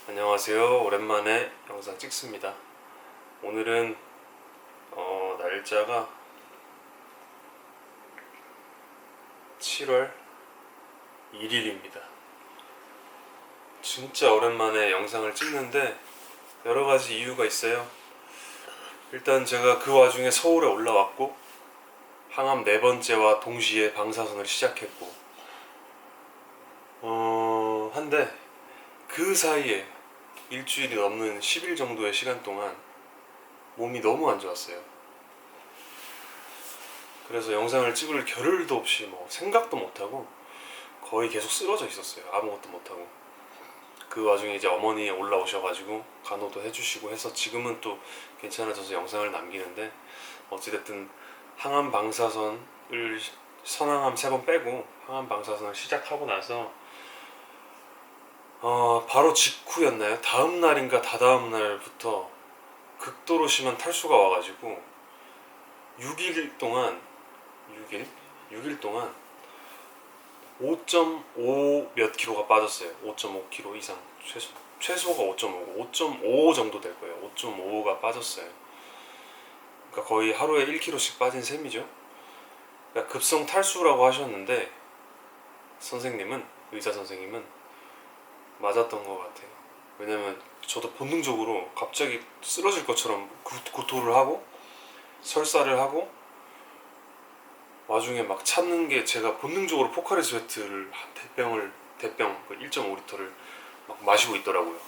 안녕하세요. 오랜만에 영상 찍습니다. 오늘은 날짜가 7월 1일입니다. 진짜 오랜만에 영상을 찍는데 여러가지 이유가 있어요. 일단 제가 그 와중에 서울에 올라왔고 항암 4번째와 동시에 방사선을 시작했고 한데 그 사이에 일주일이 넘는 10일 정도의 시간 동안 몸이 너무 안 좋았어요. 그래서 영상을 찍을 겨를도 없이 생각도 못하고 거의 계속 쓰러져 있었어요. 아무것도 못하고. 그 와중에 이제 어머니 올라오셔가지고 간호도 해주시고 해서 지금은 또 괜찮아져서 영상을 남기는데, 어찌됐든 항암 방사선을 선항암 3번 빼고 항암 방사선을 시작하고 나서 바로 직후였나요? 다음 날인가 다다음 날부터 극도로 심한 탈수가 와가지고 6일 동안 6일 동안 5.5 몇 킬로가 빠졌어요. 5.5 킬로 이상, 최소가 5.5고 5.5 정도 될 거예요. 5.5가 빠졌어요. 그러니까 거의 하루에 1킬로씩 빠진 셈이죠. 그러니까 급성 탈수라고 하셨는데 의사 선생님은 맞았던 것 같아요. 왜냐면 저도 본능적으로 갑자기 쓰러질 것처럼 구토를 하고 설사를 하고, 와중에 막 찾는 게, 제가 본능적으로 포카리 스웨트를 대병 1.5리터를 막 마시고 있더라고요.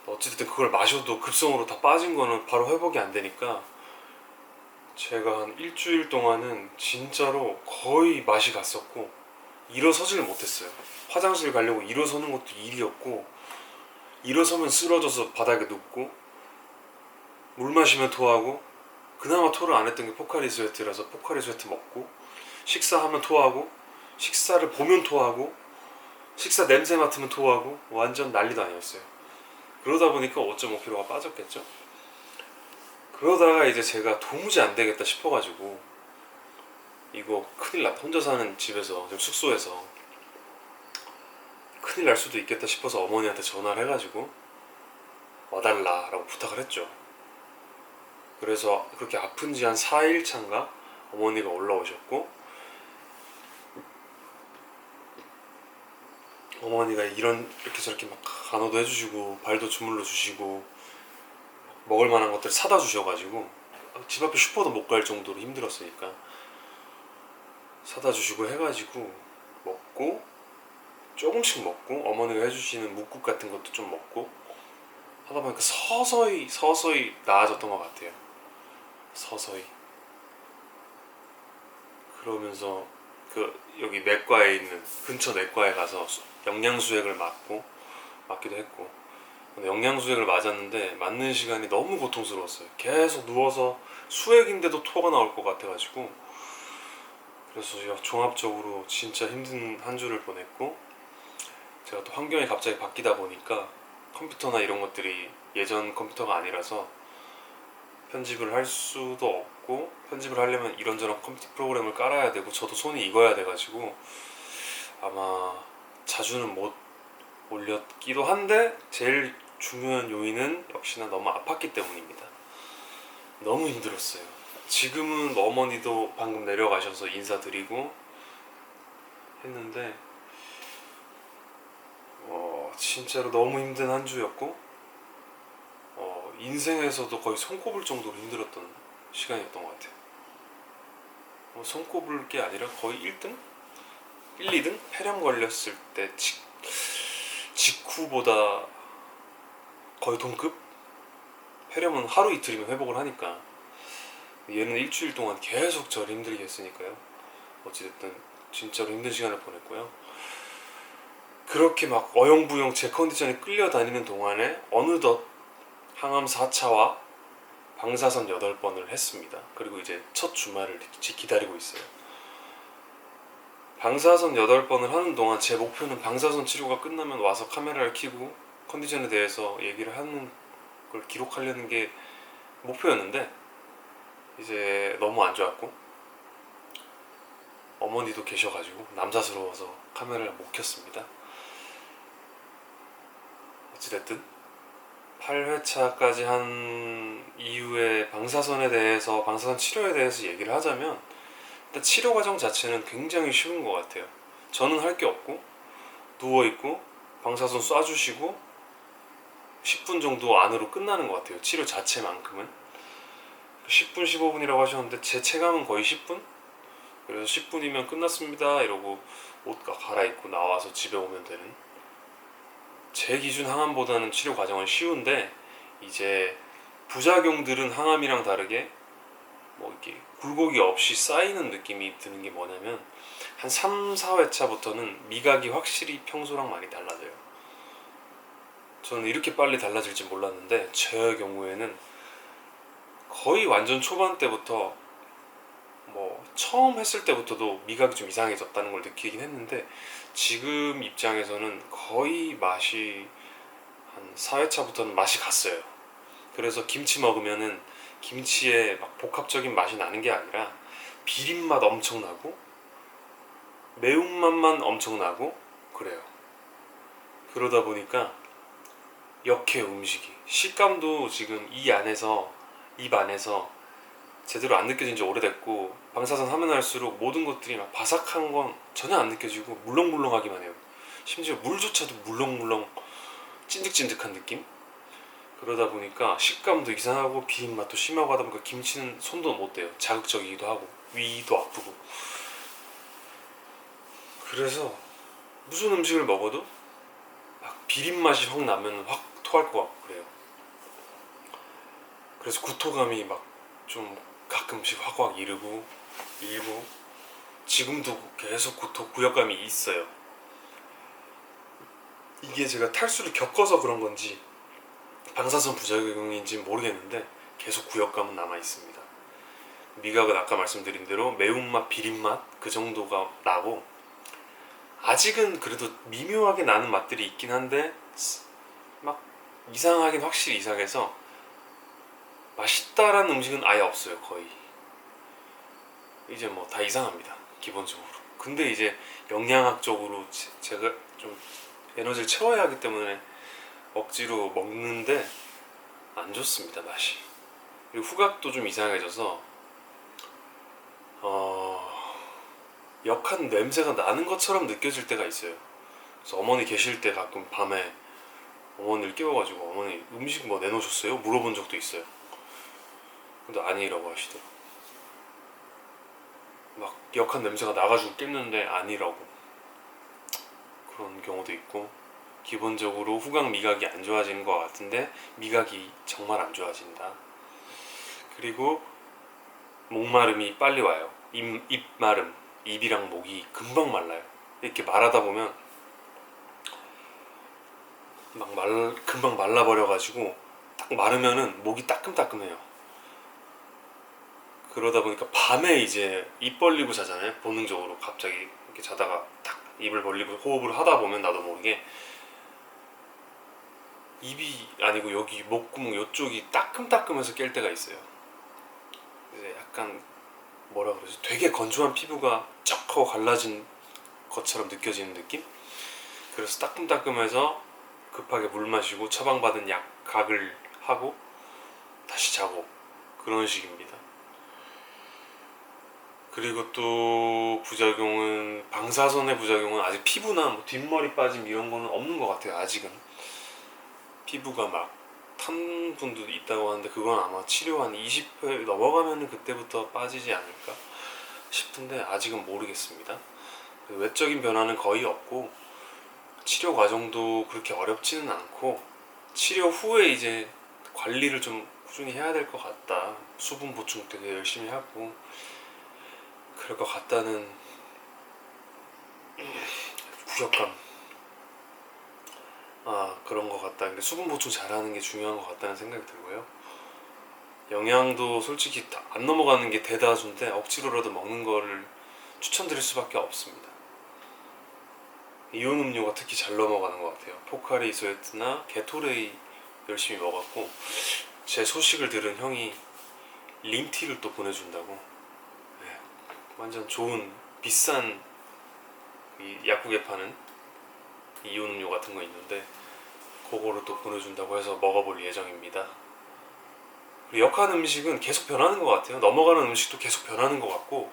어쨌든 그걸 마셔도 급성으로 다 빠진 거는 바로 회복이 안 되니까 제가 한 일주일 동안은 진짜로 거의 맛이 갔었고 일어서지를 못했어요. 화장실 가려고 일어서는 것도 일이었고, 일어서면 쓰러져서 바닥에 눕고 물 마시면 토하고, 그나마 토를 안 했던 게 포카리 스웨트라서 포카리 스웨트 먹고, 식사하면 토하고, 식사를 보면 토하고, 식사 냄새 맡으면 토하고, 완전 난리도 아니었어요. 그러다 보니까 5.5kg가 빠졌겠죠. 그러다가 이제 제가 도무지 안 되겠다 싶어가지고, 이거 큰일 났다, 혼자 사는 집에서, 지금 숙소에서 큰일 날 수도 있겠다 싶어서 어머니한테 전화를 해가지고 와달라라고 부탁을 했죠. 그래서 그렇게 아픈 지 한 4일 차인가 어머니가 올라오셨고, 어머니가 이렇게 저렇게 막 간호도 해주시고 발도 주물러 주시고 먹을 만한 것들 사다 주셔가지고, 집 앞에 슈퍼도 못 갈 정도로 힘들었으니까 사다 주시고 해가지고 먹고, 조금씩 먹고, 어머니가 해주시는 묵국 같은 것도 좀 먹고 하다 보니까 서서히 나아졌던 것 같아요. 서서히. 그러면서 여기 내과에 있는 근처 내과에 가서 영양수액을 맞기도 했고, 근데 영양수액을 맞았는데 맞는 시간이 너무 고통스러웠어요. 계속 누워서 수액인데도 토가 나올 것 같아가지고, 그래서 종합적으로 진짜 힘든 한 주를 보냈고, 제가 또 환경이 갑자기 바뀌다 보니까 컴퓨터나 이런 것들이 예전 컴퓨터가 아니라서 편집을 할 수도 없고, 편집을 하려면 이런저런 컴퓨터 프로그램을 깔아야 되고 저도 손이 익어야 돼가지고 아마 자주는 못 올렸기도 한데, 제일 중요한 요인은 역시나 너무 아팠기 때문입니다. 너무 힘들었어요. 지금은 어머니도 방금 내려가셔서 인사드리고 했는데 진짜로 너무 힘든 한 주였고, 인생에서도 거의 손꼽을 정도로 힘들었던 시간이었던 것 같아요. 손꼽을 게 아니라 거의 1등? 1, 2등? 폐렴 걸렸을 때 직후보다 거의 동급? 폐렴은 하루 이틀이면 회복을 하니까 얘는 일주일 동안 계속 저를 힘들게 했으니까요. 어찌됐든 진짜로 힘든 시간을 보냈고요. 그렇게 막 어영부영 제 컨디션이 끌려다니는 동안에 어느덧 항암 4차와 방사선 8번을 했습니다. 그리고 이제 첫 주말을 기다리고 있어요. 방사선 8번을 하는 동안 제 목표는 방사선 치료가 끝나면 와서 카메라를 켜고 컨디션에 대해서 얘기를 하는 걸 기록하려는 게 목표였는데, 이제 너무 안 좋았고 어머니도 계셔가지고 남사스러워서 카메라를 못 켰습니다. 어찌됐든 8회차까지 한 이후에 방사선에 대해서, 방사선 치료에 대해서 얘기를 하자면, 일단 치료 과정 자체는 굉장히 쉬운 것 같아요. 저는 할 게 없고 누워있고 방사선 쏴주시고 10분 정도 안으로 끝나는 것 같아요. 치료 자체만큼은 10분 15분이라고 하셨는데 제 체감은 거의 10분? 그래서 10분이면 끝났습니다 이러고 옷 갈아입고 나와서 집에 오면 되는, 제 기준 항암보다는 치료 과정은 쉬운데, 이제 부작용들은 항암이랑 다르게 뭐 이렇게 굴곡이 없이 쌓이는 느낌이 드는 게 뭐냐면, 한 3, 4회차부터는 미각이 확실히 평소랑 많이 달라져요. 저는 이렇게 빨리 달라질지 몰랐는데 제 경우에는 거의 완전 초반 때부터, 뭐 처음 했을 때부터도 미각이 좀 이상해졌다는 걸 느끼긴 했는데, 지금 입장에서는 거의 맛이 한 4회차부터는 맛이 갔어요. 그래서 김치 먹으면은 김치에 막 복합적인 맛이 나는 게 아니라 비린맛 엄청 나고 매운맛만 엄청 나고 그래요. 그러다 보니까 역해요. 음식이, 식감도 지금 입 안에서 제대로 안 느껴진 지 오래됐고, 방사선 하면 할수록 모든 것들이 막 바삭한 건 전혀 안 느껴지고 물렁물렁하기만 해요. 심지어 물조차도 물렁물렁 찐득찐득한 느낌? 그러다 보니까 식감도 이상하고 비린맛도 심하고 하다 보니까 김치는 손도 못 대요. 자극적이기도 하고 위도 아프고. 그래서 무슨 음식을 먹어도 막 비린맛이 확 나면 확 토할 것 같고 그래요. 그래서 구토감이 막 좀 가끔씩 확확 일고 지금도 계속 구역감이 있어요. 이게 제가 탈수를 겪어서 그런 건지 방사선 부작용인지 모르겠는데 계속 구역감은 남아 있습니다. 미각은 아까 말씀드린 대로 매운맛, 비린맛 그 정도가 나고, 아직은 그래도 미묘하게 나는 맛들이 있긴 한데 막 이상하긴 확실히 이상해서 맛있다라는 음식은 아예 없어요. 거의 이제 뭐 다 이상합니다 기본적으로. 근데 이제 영양학적으로 제가 좀 에너지를 채워야 하기 때문에 억지로 먹는데 안 좋습니다, 맛이. 그리고 후각도 좀 이상해져서 역한 냄새가 나는 것처럼 느껴질 때가 있어요. 그래서 어머니 계실 때 가끔 밤에 어머니를 깨워가지고 어머니 음식 뭐 내놓으셨어요? 물어본 적도 있어요. 근데 아니라고 하시더라고. 막 역한 냄새가 나가지고 깼는데 아니라고. 그런 경우도 있고, 기본적으로 후각 미각이 안 좋아지는 것 같은데 미각이 정말 안 좋아진다. 그리고 목마름이 빨리 와요. 입 마름, 입이랑 목이 금방 말라요. 이렇게 말하다 보면 금방 말라버려가지고 딱 마르면은 목이 따끔따끔해요. 그러다 보니까 밤에 이제 입 벌리고 자잖아요. 본능적으로 갑자기 이렇게 자다가 딱 입을 벌리고 호흡을 하다 보면 나도 모르게 입이 아니고 여기 목구멍 이쪽이 따끔따끔해서 깰 때가 있어요. 이제 약간 뭐라 그러지? 되게 건조한 피부가 쩍 하고 갈라진 것처럼 느껴지는 느낌? 그래서 따끔따끔해서 급하게 물 마시고 처방받은 약각을 하고 다시 자고 그런 식입니다. 그리고 또 부작용은, 방사선의 부작용은 아직 피부나 뭐 뒷머리 빠짐 이런 거는 없는 것 같아요. 아직은 피부가 막 탄 분도 있다고 하는데 그건 아마 치료 한 20회 넘어가면 그때부터 빠지지 않을까 싶은데 아직은 모르겠습니다. 외적인 변화는 거의 없고 치료 과정도 그렇게 어렵지는 않고, 치료 후에 이제 관리를 좀 꾸준히 해야 될 것 같다. 수분 보충 되게 열심히 하고 그럴 것 같다는 구역감. 그런 것 같다. 근데 수분 보충 잘하는 게 중요한 것 같다는 생각이 들고요. 영양도 솔직히 안 넘어가는 게 대다수인데 억지로라도 먹는 거를 추천드릴 수밖에 없습니다. 이온 음료가 특히 잘 넘어가는 것 같아요. 포카리 스웨트나 게토레이 열심히 먹었고, 제 소식을 들은 형이 링티를 또 보내준다고. 네, 완전 좋은 비싼 약국에 파는 이온 음료 같은 거 있는데 그거를 또 보내준다고 해서 먹어볼 예정입니다. 그리고 역한 음식은 계속 변하는 것 같아요. 넘어가는 음식도 계속 변하는 것 같고,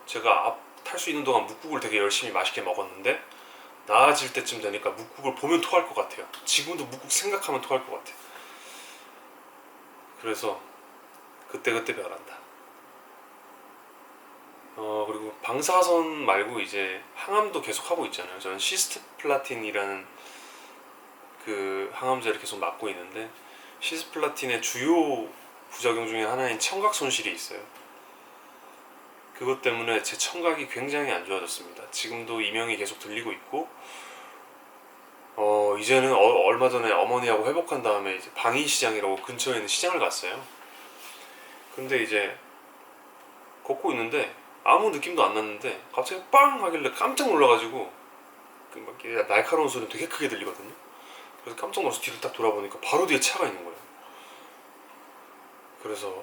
제가 앞 탈 수 있는 동안 묵국을 되게 열심히 맛있게 먹었는데 나아질 때쯤 되니까 묵국을 보면 토할 것 같아요. 지금도 묵국 생각하면 토할 것 같아요. 그래서 그때그때 변한다. 그리고 방사선 말고 이제 항암도 계속 하고 있잖아요. 저는 시스트플라틴이라는 그 항암제를 계속 맞고 있는데, 시스플라틴의 주요 부작용 중에 하나인 청각 손실이 있어요. 그것 때문에 제 청각이 굉장히 안 좋아졌습니다. 지금도 이명이 계속 들리고 있고, 이제는 얼마 전에 어머니하고 회복한 다음에 이제 방이시장이라고 근처에 있는 시장을 갔어요. 근데 이제 걷고 있는데 아무 느낌도 안 났는데 갑자기 빵 하길래 깜짝 놀라가지고, 막 날카로운 소리는 되게 크게 들리거든요. 그래서 깜짝 놀라서 뒤를 딱 돌아보니까 바로 뒤에 차가 있는 거예요. 그래서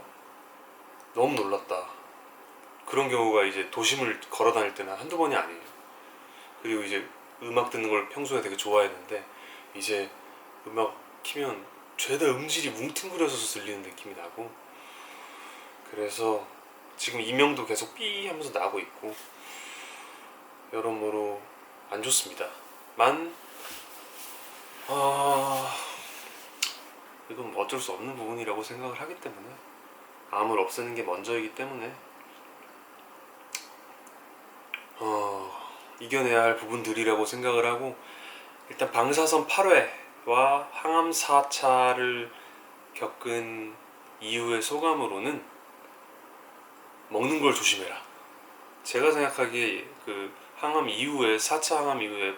너무 놀랐다. 그런 경우가 이제 도심을 걸어 다닐 때는 한두 번이 아니에요. 그리고 이제 음악 듣는 걸 평소에 되게 좋아했는데 이제 음악 키면 죄다 음질이 뭉퉁그려져서 들리는 느낌이 나고, 그래서 지금 이명도 계속 삐 하면서 나고 있고 여러모로 안 좋습니다. 이건 어쩔 수 없는 부분이라고 생각을 하기 때문에, 암을 없애는 게 먼저이기 때문에 이겨내야 할 부분들이라고 생각을 하고, 일단 방사선 8회와 항암 4차를 겪은 이후의 소감으로는 먹는 걸 조심해라. 제가 생각하기에 그 항암 이후에 4차 항암 이후에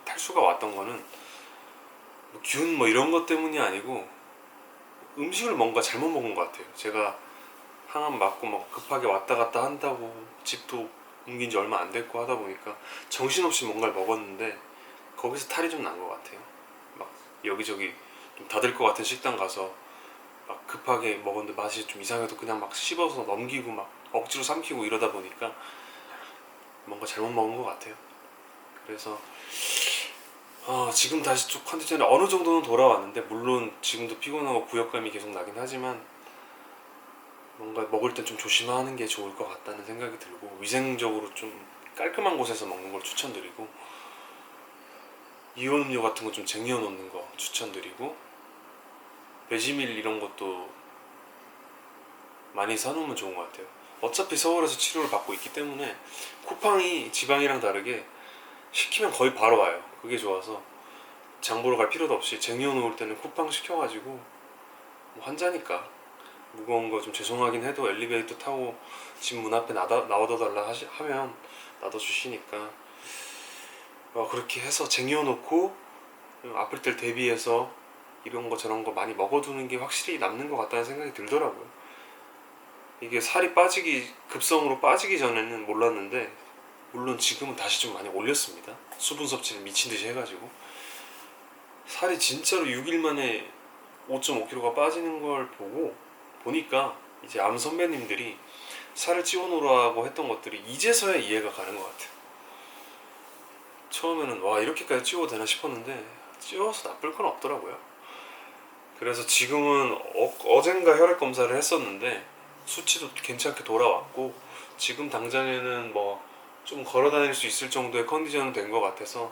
탈수가 왔던 거는 균 이런 것 때문이 아니고 음식을 뭔가 잘못 먹은 것 같아요. 제가 항암 맞고 막 급하게 왔다 갔다 한다고 집도 옮긴 지 얼마 안 됐고 하다 보니까 정신없이 뭔가를 먹었는데 거기서 탈이 좀 난 것 같아요. 막 여기저기 좀 닫을 것 같은 식당 가서 막 급하게 먹었는데 맛이 좀 이상해도 그냥 막 씹어서 넘기고 막 억지로 삼키고 이러다 보니까 뭔가 잘못 먹은 것 같아요. 그래서 지금 다시 좀 컨디션이 어느 정도는 돌아왔는데, 물론 지금도 피곤하고 구역감이 계속 나긴 하지만 뭔가 먹을 땐 좀 조심하는 게 좋을 것 같다는 생각이 들고, 위생적으로 좀 깔끔한 곳에서 먹는 걸 추천드리고, 이온음료 같은 거 좀 쟁여 놓는 거 추천드리고, 베지밀 이런 것도 많이 사놓으면 좋은 것 같아요. 어차피 서울에서 치료를 받고 있기 때문에 쿠팡이 지방이랑 다르게 시키면 거의 바로 와요. 그게 좋아서 장 보러 갈 필요도 없이 쟁여 놓을 때는 쿠팡 시켜가지고, 뭐 환자니까 무거운 거 좀 죄송하긴 해도 엘리베이터 타고 집 문 앞에 나와다 달라 하면 놔둬주시니까, 그렇게 해서 쟁여놓고 아플 때 대비해서 이런 거 저런 거 많이 먹어두는 게 확실히 남는 것 같다는 생각이 들더라고요. 이게 살이 급성으로 빠지기 전에는 몰랐는데, 물론 지금은 다시 좀 많이 올렸습니다. 수분 섭취를 미친 듯이 해가지고 살이 진짜로 6일 만에 5.5kg가 빠지는 걸 보니까 이제 암 선배님들이 살을 찌워놓으라고 했던 것들이 이제서야 이해가 가는 것 같아요. 처음에는 와 이렇게까지 찌워도 되나 싶었는데 찌워서 나쁠 건 없더라고요. 그래서 지금은 어젠가 혈액 검사를 했었는데 수치도 괜찮게 돌아왔고, 지금 당장에는 뭐 좀 걸어 다닐 수 있을 정도의 컨디션은 된 것 같아서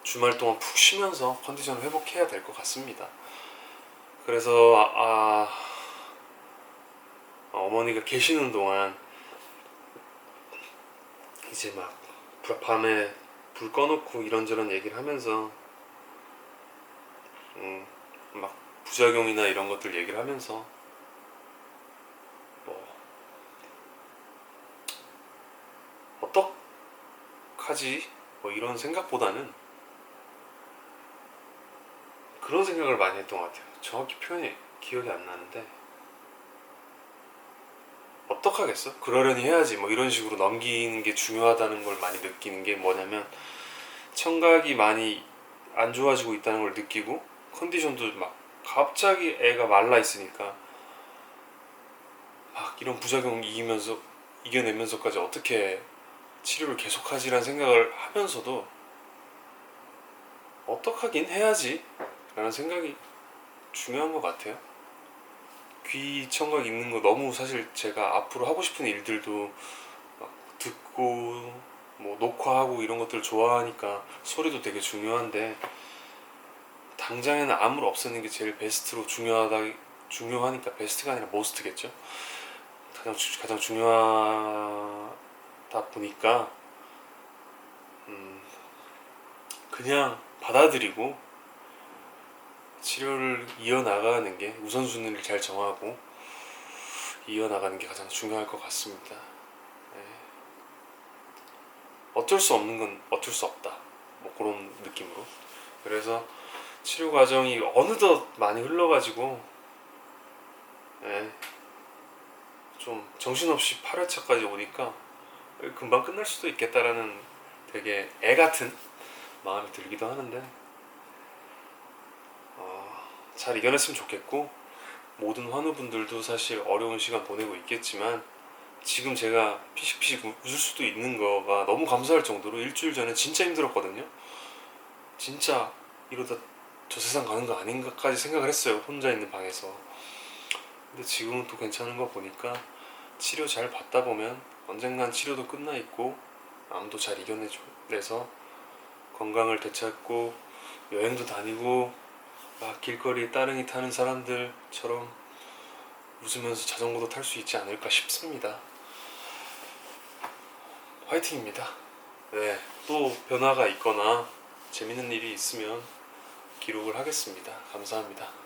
주말 동안 푹 쉬면서 컨디션을 회복해야 될 것 같습니다. 그래서 어머니가 계시는 동안 이제 막 밤에 불 꺼놓고 이런저런 얘기를 하면서 막 부작용이나 이런 것들 얘기를 하면서 뭐 어떡하지 뭐 이런 생각보다는 그런 생각을 많이 했던 것 같아요. 정확히 표현이 기억이 안 나는데, 어떡하겠어? 그러려니 해야지 뭐 이런 식으로 넘기는 게 중요하다는 걸 많이 느끼는 게 뭐냐면, 청각이 많이 안 좋아지고 있다는 걸 느끼고, 컨디션도 막 갑자기 애가 말라 있으니까 막 이런 부작용 이겨내면서까지 어떻게 치료를 계속하지라는 생각을 하면서도 어떡하긴 해야지 라는 생각이 중요한 것 같아요. 귀 청각 있는 거 너무 사실 제가 앞으로 하고 싶은 일들도 막 듣고 뭐 녹화하고 이런 것들 좋아하니까 소리도 되게 중요한데 당장에는 암을 없애는 게 제일 베스트로 중요하니까 베스트가 아니라 모스트겠죠. 가장 중요하다 보니까 그냥 받아들이고 치료를 이어나가는 게 우선순위를 잘 정하고 이어나가는 게 가장 중요할 것 같습니다. 네. 어쩔 수 없는 건 어쩔 수 없다. 뭐 그런 느낌으로. 그래서 치료 과정이 어느덧 많이 흘러가지고 네. 좀 정신없이 8회차까지 오니까 금방 끝날 수도 있겠다라는 되게 애 같은 마음이 들기도 하는데 잘 이겨냈으면 좋겠고 모든 환우분들도 사실 어려운 시간 보내고 있겠지만 지금 제가 피식피식 웃을 수도 있는 거가 너무 감사할 정도로 일주일 전에 진짜 힘들었거든요. 진짜 이러다 저 세상 가는 거 아닌가까지 생각을 했어요. 혼자 있는 방에서. 근데 지금은 또 괜찮은 거 보니까 치료 잘 받다 보면 언젠간 치료도 끝나 있고 암도 잘 이겨내서 건강을 되찾고 여행도 다니고 막 길거리 따릉이 타는 사람들처럼 웃으면서 자전거도 탈 수 있지 않을까 싶습니다. 화이팅입니다. 네, 또 변화가 있거나 재밌는 일이 있으면 기록을 하겠습니다. 감사합니다.